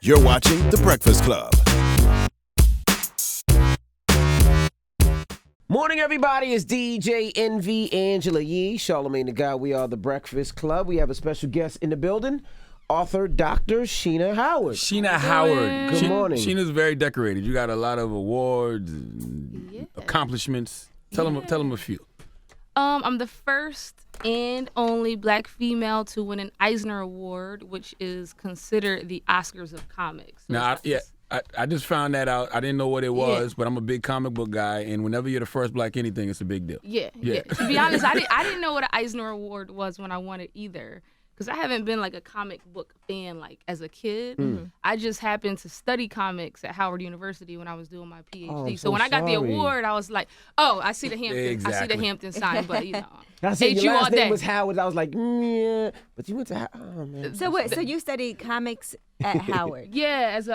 You're watching The Breakfast Club. Morning, everybody. It's DJ Envy, Angela Yee, Charlamagne the God. We are The Breakfast Club. We have a special guest in the building, author Dr. Sheena Howard. Sheena Howard. Good morning. Sheena's very decorated. You got a lot of awards, accomplishments. Tell them a few. I'm the first and only Black female to win an Eisner Award, which is considered the Oscars of comics. So Now, I just found that out. I didn't know what it was, but I'm a big comic book guy, and whenever you're the first Black anything, it's a big deal. Yeah. To be honest, I didn't know what an Eisner Award was when I won it either. Because I haven't been like a comic book fan like as a kid. I just happened to study comics at Howard University when I was doing my PhD. Oh, so when I got the award, I was like, oh, I see the Hampton. Exactly. I see the Hampton sign, but you know. I said hate your you last all name day. was Howard. I was like, yeah. But you went to oh man. So what? So you studied comics at Howard? Yeah, as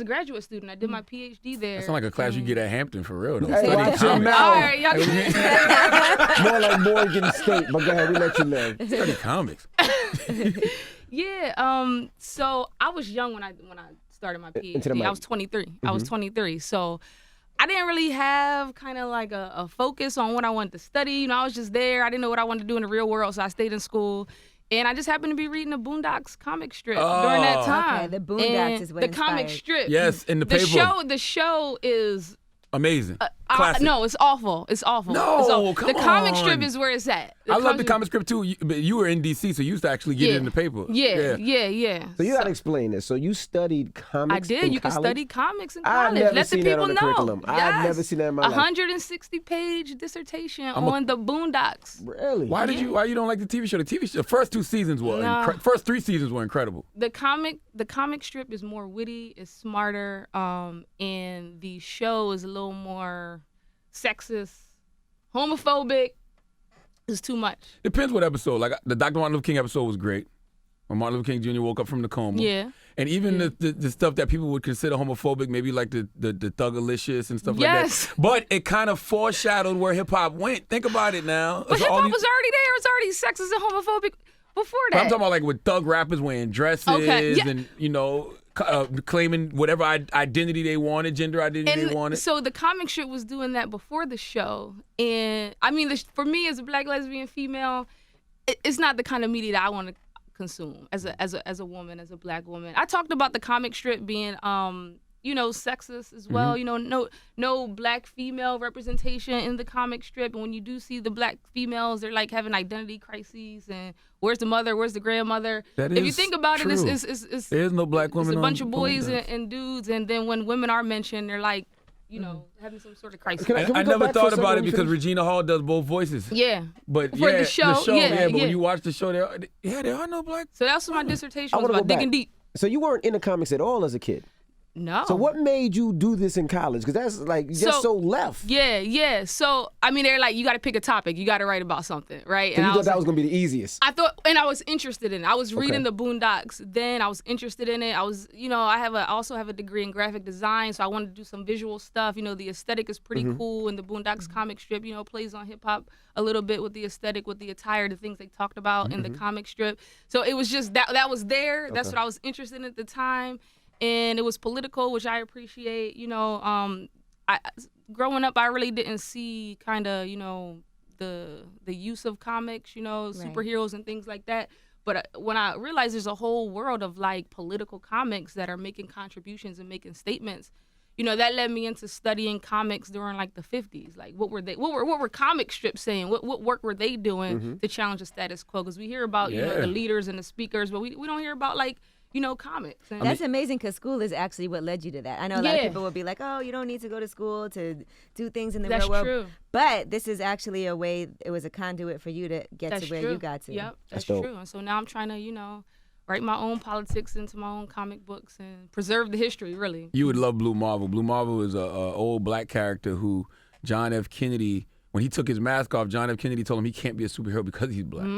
a graduate student, I did my PhD there. That sounds like a class you get at Hampton for real. Though. Hey, Study watch your comics. mouth. All right, y'all can. More like Morgan State, but go ahead, we let you know. Study comics. Yeah. So I was young when I started my Into the PhD. mic. I was 23. I was 23. So I didn't really have kind of like a focus on what I wanted to study. You know, I was just there. I didn't know what I wanted to do in the real world, so I stayed in school. And I just happened to be reading the Boondocks comic strip during that time. Okay, the Boondocks And is what the comic inspired. strip. Yes, in the paper. The show is Amazing. Classic. no, it's awful. It's awful. No, It's awful. come The comic on. strip is where it's at. I love the comic strip too, but you were in D.C., so you used to actually get it in the paper. Yeah. So you got to explain this. So you studied comics I did. in You can college? study comics in I've college. never Let the seen that people on the know. curriculum. I've never seen that in my life. 160-page dissertation on the Boondocks. Really? Why you don't like the TV show? The first 2 seasons were No. first 3 seasons were incredible. The comic strip is more witty, is smarter, and the show is a little more sexist, homophobic. It's too much. Depends what episode. Like the Dr. Martin Luther King episode was great. When Martin Luther King Jr. woke up from the coma. Yeah. And even the stuff that people would consider homophobic, maybe like the Thugalicious and stuff Yes. like that. But it kind of foreshadowed where hip hop went. Think about it now. But hip hop was already there. It was already sexist and homophobic before But that. I'm talking about like with thug rappers wearing dresses Okay, yeah. and, you know, claiming whatever identity they wanted, gender identity they wanted. So the comic strip was doing that before the show. And I mean, for me as a Black lesbian female, it's not the kind of media that I want to consume as a woman, as a Black woman. I talked about the comic strip being sexist as well. You know, no Black female representation in the comic strip. And when you do see the Black females, they're like having identity crises and where's the mother, where's the grandmother. That If you is think about true. it, it's There's no Black women it's a on bunch of boys Boondocks. and dudes, and then when women are mentioned, they're like, having some sort of crisis. Can I we go never back for a thought second about when it you because finish? Regina Hall does both voices. Yeah. But For yeah, the show, yeah, but yeah. when you watch the show, there are no Black. So that's what my dissertation I was want to go about, back. digging deep. So you weren't into comics at all as a kid. No. So what made you do this in college? Because that's like just so left. Yeah. So, I mean, they're like, you got to pick a topic. You got to write about something, right? So And you I thought was that like- was going to be the easiest. I thought, and I was interested in it. I was reading Okay. the Boondocks. Then I was interested in it. I was, I also have a degree in graphic design, so I wanted to do some visual stuff. You know, the aesthetic is pretty cool, and the Boondocks comic strip, plays on hip hop a little bit with the aesthetic, with the attire, the things they talked about in the comic strip. So it was just that was there. That's what I was interested in at the time, and it was political, which I appreciate. Growing up, I really didn't see kind of, the use of comics, superheroes and things like that. But when I realized there's a whole world of like political comics that are making contributions and making statements, that led me into studying comics during like the 50s. Like what were comic strips saying? What work were they doing to challenge the status quo? Because we hear about the leaders and the speakers, but we don't hear about like comics. And That's amazing because school is actually what led you to that. I know a lot of people would be like, oh, you don't need to go to school to do things in the That's real world. true. But this is actually a way, it was a conduit for you to get That's to where true. you got to. Yep, that's dope. true. And so now I'm trying to, write my own politics into my own comic books and preserve the history, really. You would love Blue Marvel. Blue Marvel is a old Black character who John F. Kennedy, when he took his mask off, John F. Kennedy told him he can't be a superhero because he's Black.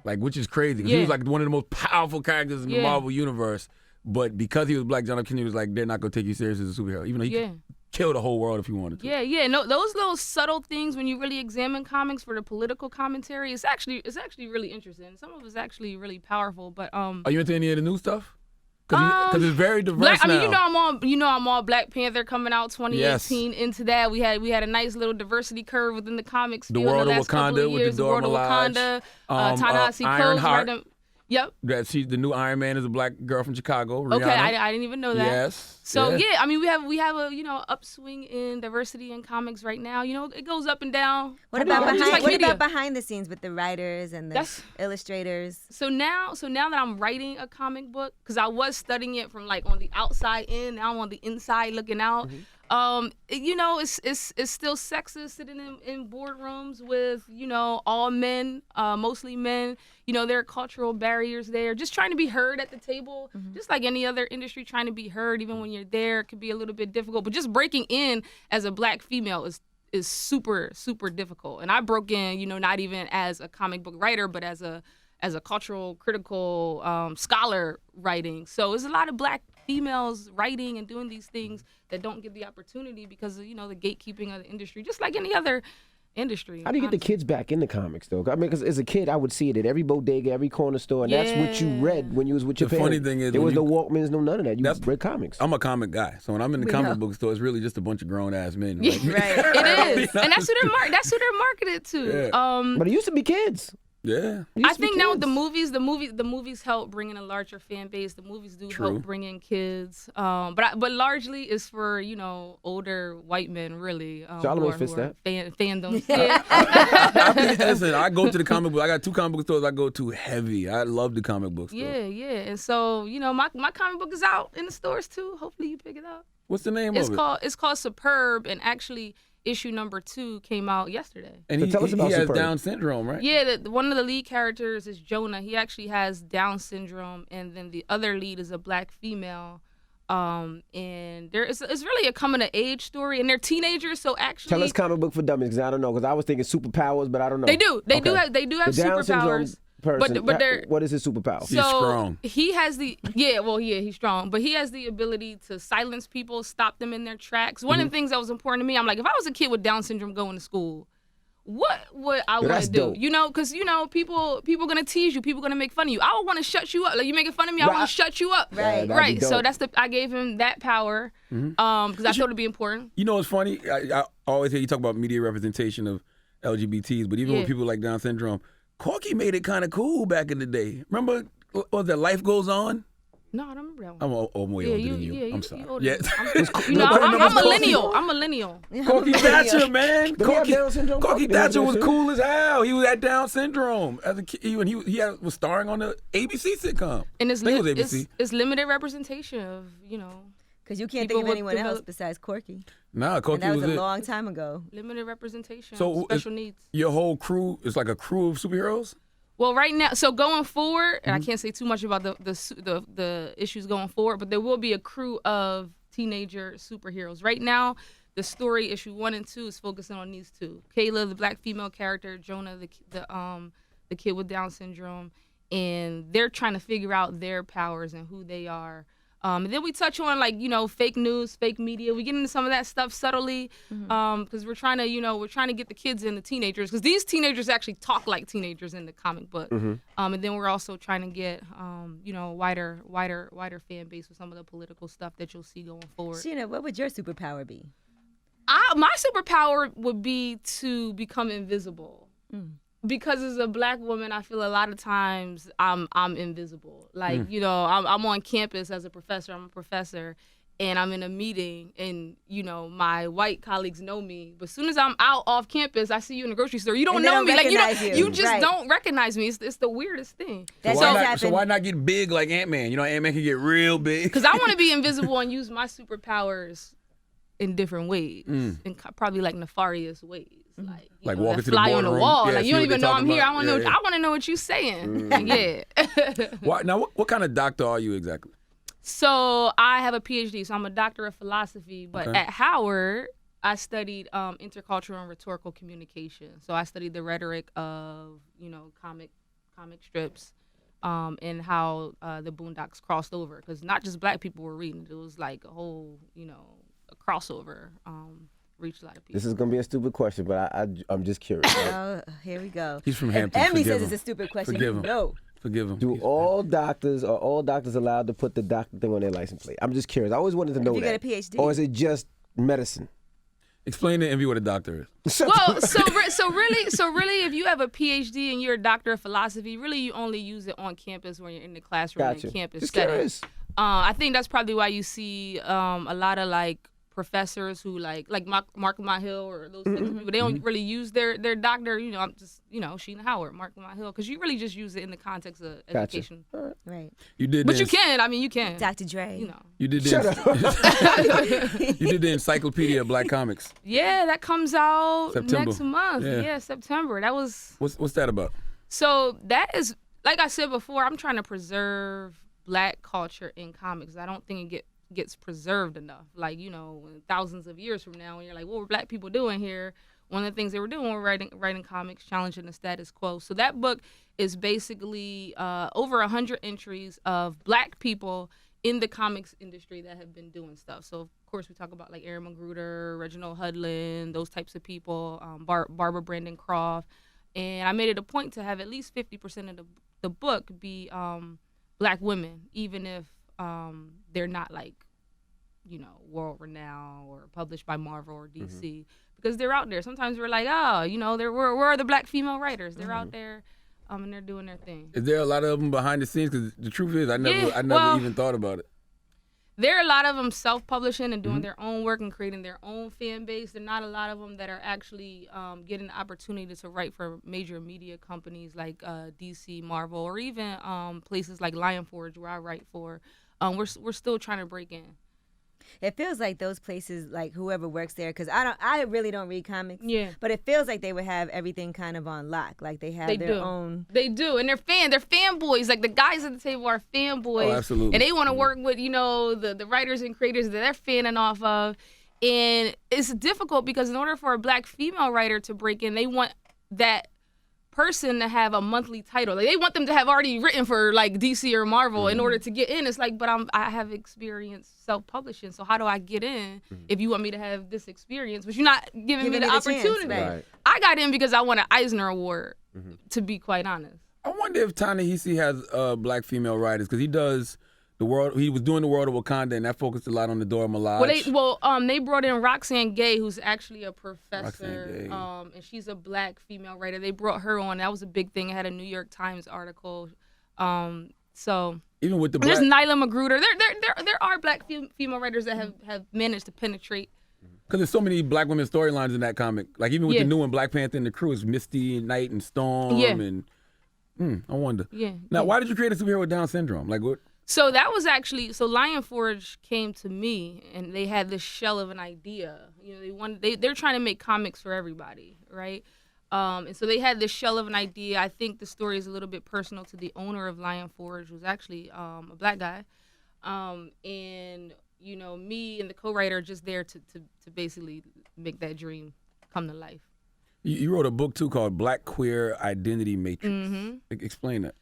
Like, which is crazy. 'Cause he was like one of the most powerful characters in the Marvel universe. But because he was Black, John F. Kennedy was like, they're not going to take you serious as a superhero. Even though he could kill the whole world if he wanted to. Yeah. No, those little subtle things when you really examine comics for the political commentary, it's actually really interesting. Some of it's actually really powerful. But Are you into any of the new stuff? Because it's very diverse now. I mean, I'm all Black Panther coming out 2018 into that. We had a nice little diversity curve within the comics field. The World in the of last couple Wakanda of years. with the Dora Milaje. Wakanda, Ta-Nehisi Ironheart. Coates. Yep. The new Iron Man is a black girl from Chicago. Rihanna. Okay, I didn't even know that. Yes. So I mean, we have a upswing in diversity in comics right now. It goes up and down. What about behind the scenes with the writers and the illustrators? So now that I'm writing a comic book, because I was studying it from like on the outside in, now I'm on the inside looking out. Mm-hmm. It's still sexist sitting in boardrooms with all men, mostly men. There are cultural barriers there. Just trying to be heard at the table, just like any other industry, trying to be heard even when you're there, it could be a little bit difficult. But just breaking in as a Black female is super, super difficult. And I broke in, not even as a comic book writer, but as a cultural critical scholar writing. So there's a lot of Black females writing and doing these things that don't get the opportunity because of, the gatekeeping of the industry, just like any other industry. How do you get the kids back in the comics, though? I mean, because as a kid, I would see it at every bodega, every corner store, and that's what you read when you was with your parents. The funny thing is, there was no Walkmans, no none of that. You read comics. I'm a comic guy, so when I'm in the comic book store, it's really just a bunch of grown ass men. Right? It is, and that's who they're marketed to. Yeah. But it used to be kids. Yeah. I think now with the movies help bring in a larger fan base. The movies do help bring in kids. But largely it's for, older white men really. Charlamagne fits that. Fandoms. Listen, I go to the comic book. I got 2 comic book stores I go to heavy. I love the comic book store. Yeah. And so, my comic book is out in the stores too. Hopefully you pick it up. What's the name of it? It's called Superb, and actually issue number 2 came out yesterday. And he has Down syndrome, right? Yeah, one of the lead characters is Jonah. He actually has Down syndrome, and then the other lead is a Black female. And it's really a coming of age story, and they're teenagers. So actually, tell us comic book for dummies, because I don't know, because I was thinking superpowers, but I don't know. They do have the Down superpowers. Person, but they're, what is his superpower? He's strong. He has he's strong, but he has the ability to silence people, stop them in their tracks. One of the things that was important to me, I'm like, if I was a kid with Down syndrome going to school, what would I want to do? Because people gonna tease you, people gonna make fun of you. I would want to shut you up. Like, you making fun of me, I want to shut you up. Right. So I gave him that power because I thought it'd be important. You know what's funny? I always hear you talk about media representation of LGBTs, but even with people like Down syndrome, Corky made it kind of cool back in the day. Remember, what was that, Life Goes On? No, I don't remember that one. I'm way older than you. I'm sorry. Yeah. I'm millennial. I'm millennial. Corky Thatcher, man. Corky Corky Thatcher was cool as hell. He was at Down syndrome as a kid, when he was starring on the ABC sitcom. And it's limited representation of, Because you can't think of anyone else besides Corky. Nah, Corky and that was it. a long time ago. Limited representation. So special needs. Your whole crew is like a crew of superheroes? Well, right now, so going forward, and I can't say too much about the issues going forward, but there will be a crew of teenager superheroes. Right now, the story issue 1 and 2 is focusing on these 2: Kayla, the Black female character, Jonah, the kid with Down syndrome, and they're trying to figure out their powers and who they are. And then we touch on fake news, fake media. We get into some of that stuff subtly because we're trying to get the kids and the teenagers, because these teenagers actually talk like teenagers in the comic book. And then we're also trying to get wider fan base with some of the political stuff that you'll see going forward. Sheena, what would your superpower be? My superpower would be to become invisible. Because as a Black woman, I feel a lot of times I'm invisible. Like, I'm on campus as a professor. I'm a professor, and I'm in a meeting, and, my white colleagues know me. But as soon as I'm out off campus, I see you in the grocery store. You don't know me. Like, you just don't recognize me. It's the weirdest thing. So why not get big like Ant-Man? Ant-Man can get real big. Because I want to be invisible and use my superpowers in different ways, in probably nefarious ways. Like walking to the fly on the wall. Yeah, you don't even know I'm here. I want to know what you're saying. Yeah. What kind of doctor are you exactly? So I have a PhD. So I'm a doctor of philosophy. But at Howard, I studied intercultural and rhetorical communication. So I studied the rhetoric of comic strips, and how the Boondocks crossed over. Because not just Black people were reading it. It was like a whole a crossover. Reached a lot of people. This is gonna be a stupid question, but I'm just curious. Oh, here we go. He's from Hampton. Emmy says it's a stupid question. Forgive him. No. Forgive him. Do all doctors allowed to put the doctor thing on their license plate? I'm just curious. I always wanted to know if you that. get a PhD. Or is it just medicine? Explain to Envy what a doctor is. Well, so really, if you have a PhD and you're a doctor of philosophy, really you only use it on campus when you're in the classroom in campus just setting. Curious. I think that's probably why you see a lot of like professors who like Mark Lamont Hill or those types of people. They don't really use their doctor. I'm just Sheena Howard, Mark Lamont Hill, because you really just use it in the context of education. Right. You did, but you can. I mean, you can. Dr. Dre. You did. Shut up. You did the Encyclopedia of Black Comics. Yeah, that comes out September. next month. Yeah, September. That was. What's that about? So that is, like I said before, I'm trying to preserve Black culture in comics. I don't think it gets preserved enough. Like, thousands of years from now, and you're like, what were Black people doing here? One of the things they were doing were writing comics, challenging the status quo. So that book is basically over 100 entries of Black people in the comics industry that have been doing stuff. So, of course, we talk about like Aaron McGruder, Reginald Hudlin, those types of people, Barbara Brandon Croft. And I made it a point to have at least 50% of the book be Black women, even if they're not like, world renowned or published by Marvel or DC, because they're out there. Sometimes we're like, where are the Black female writers? They're out there, and they're doing their thing. Is there a lot of them behind the scenes? Because the truth is, I never even thought about it. There are a lot of them self-publishing and doing their own work and creating their own fan base. There are not a lot of them that are actually getting the opportunity to write for major media companies like DC, Marvel, or even places like Lion Forge, where I write for. We're still trying to break in. It feels like those places, like whoever works there, because I really don't read comics. Yeah. But it feels like they would have everything kind of on lock. Like they have their own. They do, and they're fanboys. Like the guys at the table are fanboys. Oh, absolutely. And they want to work with the writers and creators that they're fanning off of. And it's difficult because in order for a Black female writer to break in, they want that person to have a monthly title. Like they want them to have already written for like DC or Marvel in order to get in. It's like, but I have experience self-publishing, so how do I get in if you want me to have this experience, but you're not giving me the opportunity? Right. I got in because I won an Eisner Award, to be quite honest. I wonder if Ta-Nehisi has Black female writers, because he does the world. He was doing the World of Wakanda, and that focused a lot on the Dora Milaje. They brought in Roxane Gay, who's actually a professor, and she's a Black female writer. They brought her on. That was a big thing. It had a New York Times article. So even with the there's Nyla Magruder. There are Black female writers that have managed to penetrate. Because there's so many Black women storylines in that comic. Like even with the new one, Black Panther and the Crew, is Misty and Night and Storm. And I wonder. Yeah. Now, why did you create a superhero with Down syndrome? Like what? So that was actually, Lion Forge came to me and they had this shell of an idea. They're trying to make comics for everybody, right? And so they had this shell of an idea. I think the story is a little bit personal to the owner of Lion Forge, who's actually a Black guy. And me and the co-writer are just there to basically make that dream come to life. You wrote a book too called Black Queer Identity Matrix. Explain that.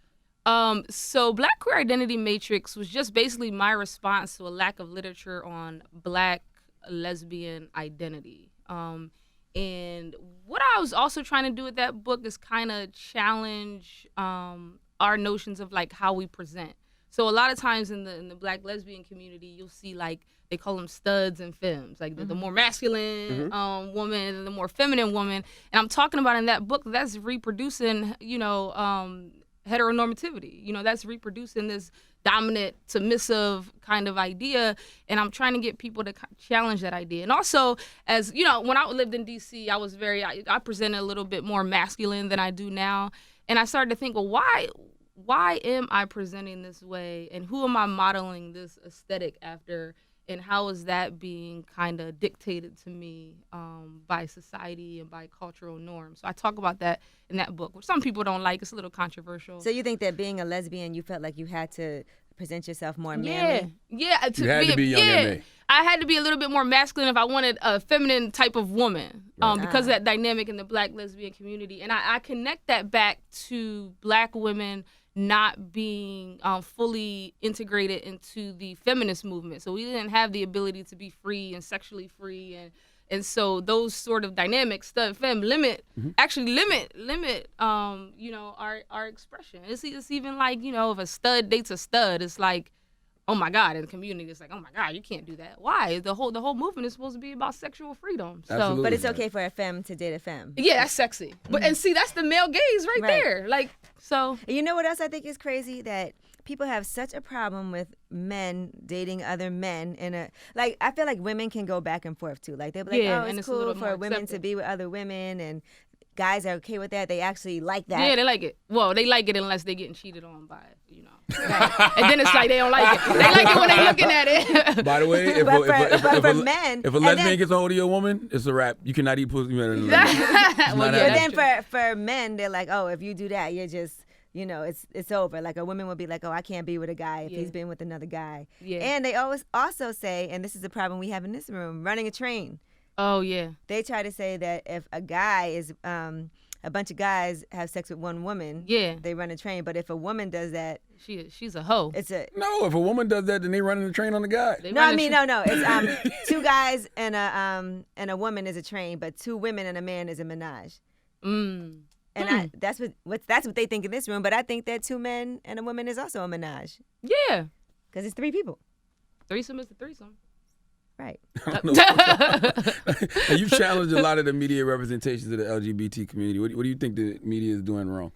So Black Queer Identity Matrix was just basically my response to a lack of literature on Black lesbian identity. And what I was also trying to do with that book is kind of challenge our notions of like how we present. So a lot of times in the Black lesbian community, you'll see like they call them studs and femmes, like the more masculine woman and the more feminine woman. And I'm talking about in that book that's reproducing, heteronormativity. That's reproducing this dominant, submissive kind of idea, and I'm trying to get people to challenge that idea. And also, as when I lived in DC, I was I presented a little bit more masculine than I do now, and I started to think, well, why am I presenting this way, and who am I modeling this aesthetic after, and how is that being kind of dictated to me by society and by cultural norms? So I talk about that in that book, which some people don't like. It's a little controversial. So you think that being a lesbian, you felt like you had to present yourself more manly? Yeah. You had to be young and I had to be a little bit more masculine if I wanted a feminine type of woman, because of that dynamic in the Black lesbian community. And I connect that back to Black women not being fully integrated into the feminist movement. So we didn't have the ability to be free and sexually free and And so those sort of dynamics, stud femme, actually limit, you know, our expression. It's even like, you know, if a stud dates a stud, it's like, oh my God, in the community, it's like, oh my God, you can't do that. Why? The whole movement is supposed to be about sexual freedom. So, but it's okay for a femme to date a femme. Yeah, that's sexy. But and see, that's the male gaze right there. Like, so. You know what else I think is crazy? That people have such a problem with men dating other men like, I feel like women can go back and forth too. Like, they'll be like, oh, it's cool for women to be with other women, and guys are okay with that. They actually like that. Yeah, they like it. Well, they like it unless they're getting cheated on by, you know. Right. And then it's like they don't like it. They like it when they're looking at it. By the way, if a lesbian gets a hold of your woman, it's a wrap. You cannot eat pussy. But then for men, they're like, oh, if you do that, you're just, you know, it's over. Like, a woman will be like, oh, I can't be with a guy if he's been with another guy. Yeah. And they always also say, and this is a problem we have in this room, running a train. Oh, yeah. They try to say that if a guy is, a bunch of guys have sex with one woman, they run a train. But if a woman does that, she's a hoe. No, if a woman does that, then they running the train on the guy. No. It's two guys and a woman is a train, but two women and a man is a menage. And that's what they think in this room. But I think that two men and a woman is also a menage. Yeah, because it's three people. Threesome is a threesome. Right. You challenged a lot of the media representations of the LGBT community. What do you think the media is doing wrong?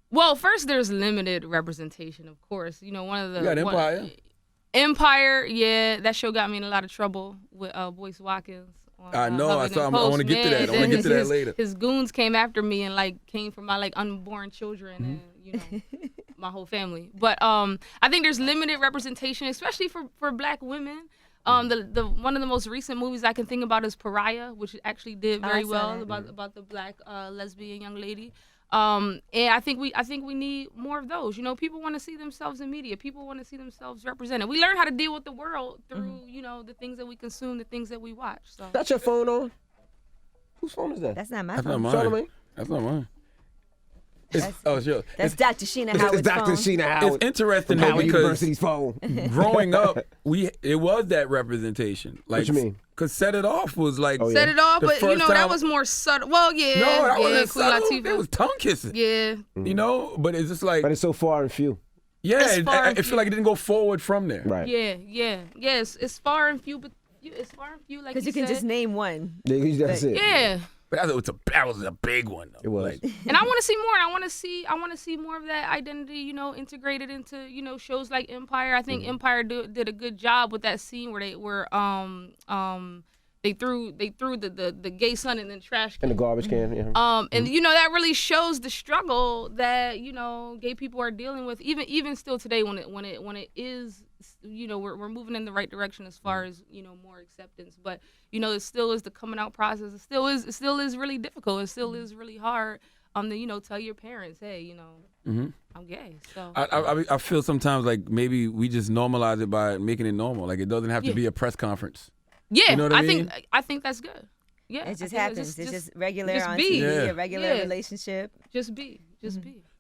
Well, first, there's limited representation, of course. You know, one of the... You got Empire. Empire, yeah. That show got me in a lot of trouble with Boyce Watkins. I know. I want to get to that. I want to get to that later. His goons came after me and, like, came for my, like, unborn children and, you know, my whole family. But I think there's limited representation, especially for black women. The one of the most recent movies I can think about is Pariah, which actually did very well about the black lesbian young lady. And I think we need more of those. You know, people want to see themselves in media. People want to see themselves represented. We learn how to deal with the world through you know, the things that we consume, the things that we watch. So that's your phone on? Whose phone is that? That's not my phone. That's not mine. Sure. That's Dr. Sheena Howard's phone. Dr. Sheena Howard. It's interesting though, because University's phone. Growing up, it was that representation. Like, what you mean? Because Set It Off was like... Set It Off, but you know, that was more subtle. Well, yeah. No, that wasn't Queen subtle. Latifah. It was tongue kissing. Yeah. You know, but it's just like... But it's so far and few. Yeah, I feel like it didn't go forward from there. Right. Yeah. Yes, it's far and few, but it's far and few, like you said. Because you can just name one. That's it. Yeah. But that was a big one, though. It was. Like, and I want to see more. I want to see more of that identity, you know, integrated into, you know, shows like Empire. I think Empire did a good job with that scene where they were they threw the gay son in the trash can. In the garbage can, yeah. And you know, that really shows the struggle that, you know, gay people are dealing with, even still today when it is, you know, we're moving in the right direction as far as, you know, more acceptance. But, you know, it still is the coming out process. It still is really difficult. It still is really hard to, you know, tell your parents, hey, you know, I'm gay. So I feel sometimes like maybe we just normalize it by making it normal. Like, it doesn't have to be a press conference. Yeah, you know what I mean? I think that's good. Yeah, it just happens. It's just regular just on be. TV, a regular relationship. Just be.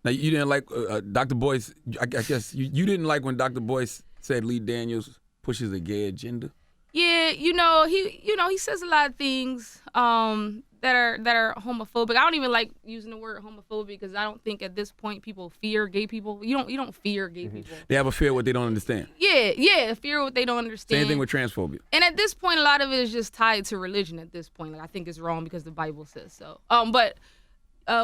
Now, you didn't like Dr. Boyce. I guess you didn't like when Dr. Boyce said Lee Daniels pushes a gay agenda. Yeah, he says a lot of things that are homophobic. I don't even like using the word homophobic because I don't think at this point people fear gay people. You don't fear gay people. They have a fear of what they don't understand. Yeah, fear what they don't understand. Same thing with transphobia. And at this point, a lot of it is just tied to religion. At this point, like, I think it's wrong because the Bible says so. But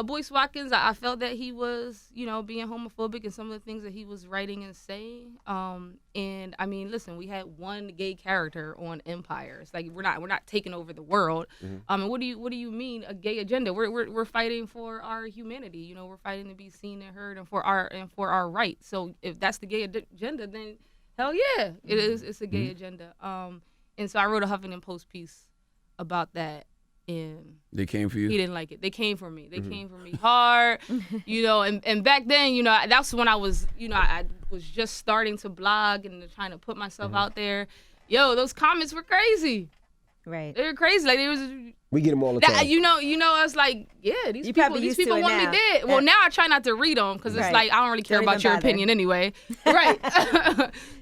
Boyce Watkins, I felt that he was, you know, being homophobic in some of the things that he was writing and saying. And I mean, listen, we had one gay character on Empire. It's like we're not taking over the world. And what do you mean a gay agenda? We're fighting for our humanity. You know, we're fighting to be seen and heard and for our rights. So if that's the gay agenda, then hell yeah, it is. It's a gay agenda. And so I wrote a Huffington Post piece about that. And they came for you? He didn't like it. They came for me. They came for me hard, you know. And back then, you know, that's when I was, you know, I was just starting to blog and trying to put myself out there. Yo, those comments were crazy. Right. They're crazy. Like, we get them all the time. You know, it's like, these people want me dead. Well, now I try not to read them because it's like, I don't really care about your opinion anyway. Right.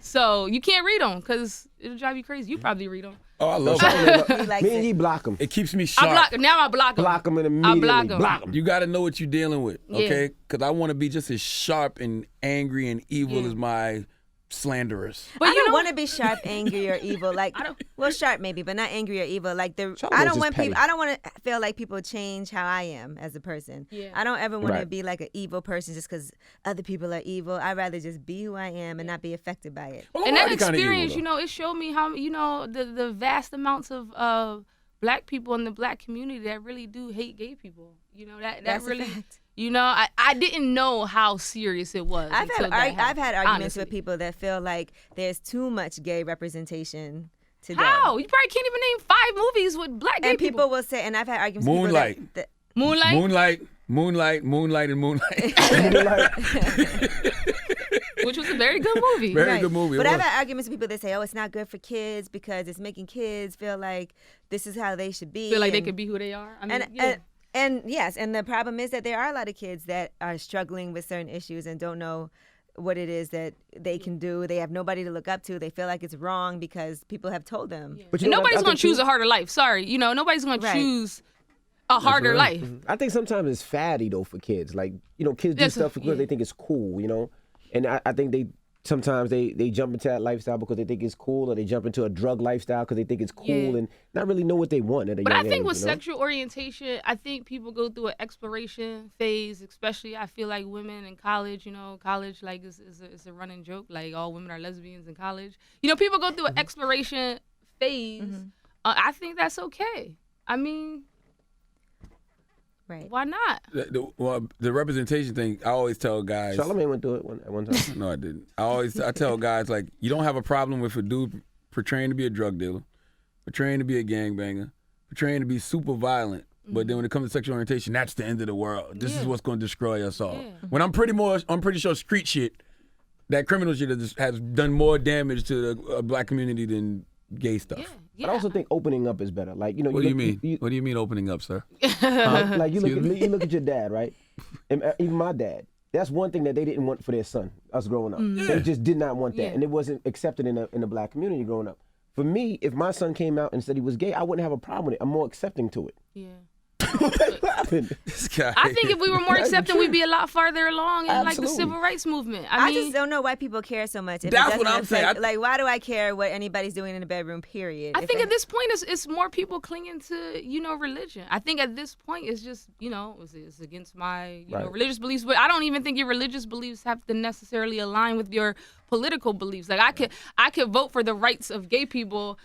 So you can't read them because it'll drive you crazy. You probably read them. Oh, I love it. Me and you block them. It keeps me sharp. I block them. Block them and immediately block them. You got to know what you're dealing with, okay? Because I want to be just as sharp and angry and evil as my slanderers. But I don't want to be sharp, angry, or evil. Like, sharp maybe, but not angry or evil. Like I don't want people. I don't want to feel like people change how I am as a person. Yeah. I don't ever want to be like an evil person just because other people are evil. I'd rather just be who I am and not be affected by it. Well, and that experience, it showed me how the vast amounts of black people in the black community that really do hate gay people. That's really. A fact. I didn't know how serious it was. I've had arguments with people that feel like there's too much gay representation today. How? You probably can't even name 5 movies with black gay people. And people will say, and I've had arguments Moonlight. with people Moonlight. Moonlight. Which was a very good movie. Very good movie. But I've had arguments with people that say, it's not good for kids because it's making kids feel like this is how they should be. Feel like they could be who they are. And yes, and the problem is that there are a lot of kids that are struggling with certain issues and don't know what it is that they can do. They have nobody to look up to. They feel like it's wrong because people have told them. Yeah. But nobody's going to choose a harder life. Sorry. Nobody's going to choose a harder life. Mm-hmm. I think sometimes it's fatty, though, for kids. Like, kids do stuff because they think it's cool, And I think sometimes they jump into that lifestyle because they think it's cool, or they jump into a drug lifestyle because they think it's cool and not really know what they want at a young age. But I think with sexual orientation, I think people go through an exploration phase, especially I feel like women in college, college like is a running joke, like all women are lesbians in college. People go through an exploration phase. Mm-hmm. I think that's okay. I mean... Right. Why not? The representation thing, I always tell guys. Charlamagne went through it at one time. No, I didn't. I tell guys, like, you don't have a problem with a dude portraying to be a drug dealer, portraying to be a gangbanger, portraying to be super violent. Mm-hmm. But then when it comes to sexual orientation, that's the end of the world. This is what's going to destroy us all. Yeah. When I'm pretty sure street shit, that criminal shit has done more damage to the black community than gay stuff. Yeah. Yeah. But I also think opening up is better. Like, what do you mean? What do you mean opening up, sir? Like you look at your dad, right? And even my dad. That's one thing that they didn't want for their son. Us growing up, they just did not want that, and it wasn't accepted in the black community growing up. For me, if my son came out and said he was gay, I wouldn't have a problem with it. I'm more accepting to it. Yeah. This guy. I think if we were more accepting, we'd be a lot farther along in like the civil rights movement. I mean, just don't know why people care so much. That's what I'm saying. Like, why do I care what anybody's doing in the bedroom? Period. I think at this point, it's more people clinging to religion. I think at this point, it's just it's against my religious beliefs. But I don't even think your religious beliefs have to necessarily align with your political beliefs. Like I could vote for the rights of gay people,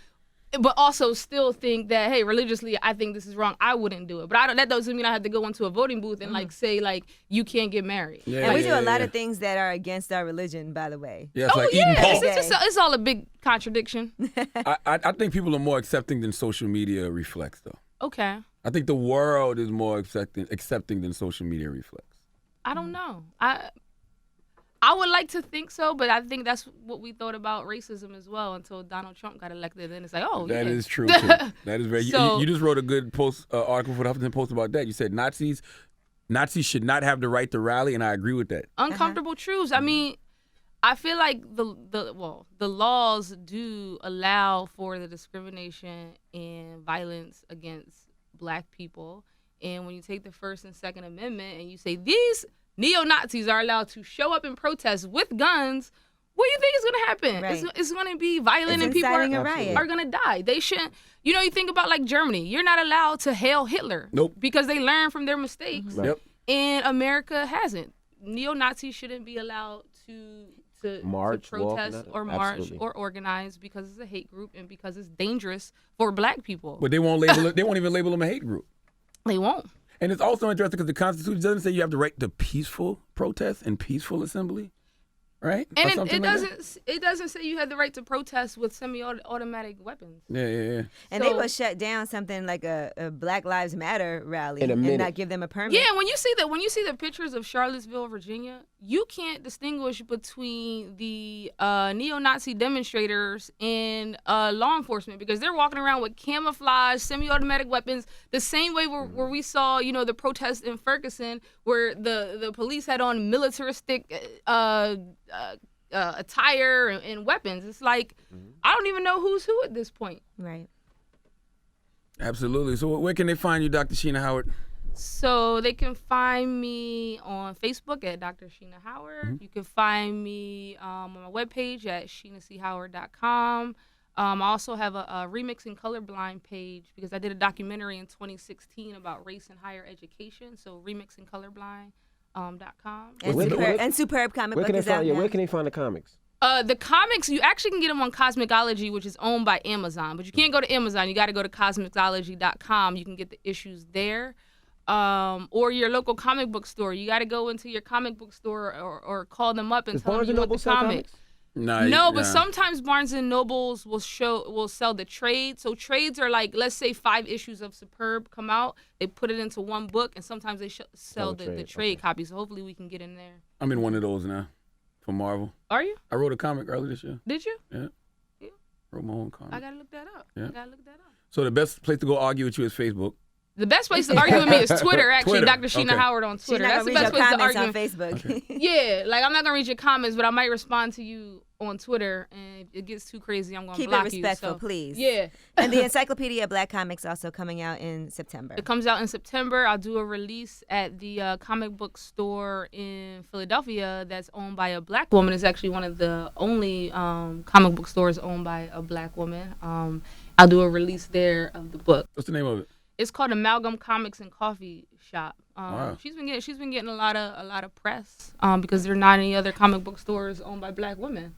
but also still think that, hey, religiously, I think this is wrong. I wouldn't do it. But that doesn't mean I have to go into a voting booth and say you can't get married. Yeah, and we do a lot of things that are against our religion, by the way. Yeah, it's like eating pork. It's all a big contradiction. I think people are more accepting than social media reflects, though. Okay. I think the world is more accepting than social media reflects. I don't know. I would like to think so, but I think that's what we thought about racism as well until Donald Trump got elected. And it's like, that is true too. That is very. You just wrote a good article for the Huffington Post about that. You said Nazis should not have the right to rally, and I agree with that. Uncomfortable truths. I mean, I feel like the laws do allow for the discrimination and violence against black people, and when you take the First and Second Amendment and you say these neo-Nazis are allowed to show up and protest with guns, what do you think is going to happen? Right. It's going to be violent and people are going to die. They shouldn't. You think about like Germany. You're not allowed to hail Hitler. Nope. Because they learned from their mistakes. Right. Yep. And America hasn't. Neo-Nazis shouldn't be allowed to march, protest or march or organize because it's a hate group and because it's dangerous for black people. But they won't label it. They won't even label them a hate group. They won't. And it's also interesting because the Constitution doesn't say you have the right to peaceful protest and peaceful assembly. right? And it doesn't say you had the right to protest with semi-automatic weapons. Yeah. And they will shut down something like a Black Lives Matter rally and not give them a permit. Yeah, when you see the pictures of Charlottesville, Virginia, you can't distinguish between the neo-Nazi demonstrators and law enforcement because they're walking around with camouflage, semi-automatic weapons, the same way where we saw, the protests in Ferguson where the police had on militaristic attire and weapons. It's like, I don't even know who's who at this point. Right. Absolutely. So where can they find you, Dr. Sheena Howard? So they can find me on Facebook at Dr. Sheena Howard. You can find me on my webpage at SheenaCHoward.com. I also have a Remixing Colorblind page because I did a documentary in 2016 about race in higher education. So remixingcolorblind.com. And Superb Comic Book is out now. Where can they find the comics? The comics, you actually can get them on Cosmicology, which is owned by Amazon. But you can't go to Amazon. You got to go to Cosmicology.com. You can get the issues there. Or your local comic book store. You got to go into your comic book store or call them up and tell them you want the comics. No, but sometimes Barnes and Nobles will sell the trade. So trades are like, let's say 5 issues of Superb come out. They put it into one book, and sometimes they sell the trade copy. So hopefully we can get in there. I'm in one of those now for Marvel. Are you? I wrote a comic earlier this year. Did you? Yeah. Wrote my own comic. I got to look that up. Yeah. So the best place to go argue with you is Facebook. The best place to argue with me is Twitter, actually. Dr. Sheena Howard on Twitter. That's the best place to argue on Facebook. Okay. Yeah, like I'm not going to read your comments, but I might respond to you on Twitter, and if it gets too crazy, I'm going to block you. Keep it respectful, please. Yeah. And the Encyclopedia of Black Comics also coming out in September. It comes out in September. I'll do a release at the comic book store in Philadelphia that's owned by a Black woman. It's actually one of the only comic book stores owned by a Black woman. I'll do a release there of the book. What's the name of it? It's called Amalgam Comics and Coffee Shop. Wow. She's been getting a lot of press because there are not any other comic book stores owned by Black women.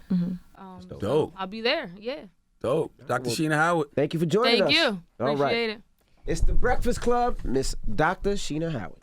Dope. So I'll be there. Yeah. Dope. Dr. Sheena Howard. Thank you for joining us. Thank you. Appreciate it. It's The Breakfast Club, Miss Dr. Sheena Howard.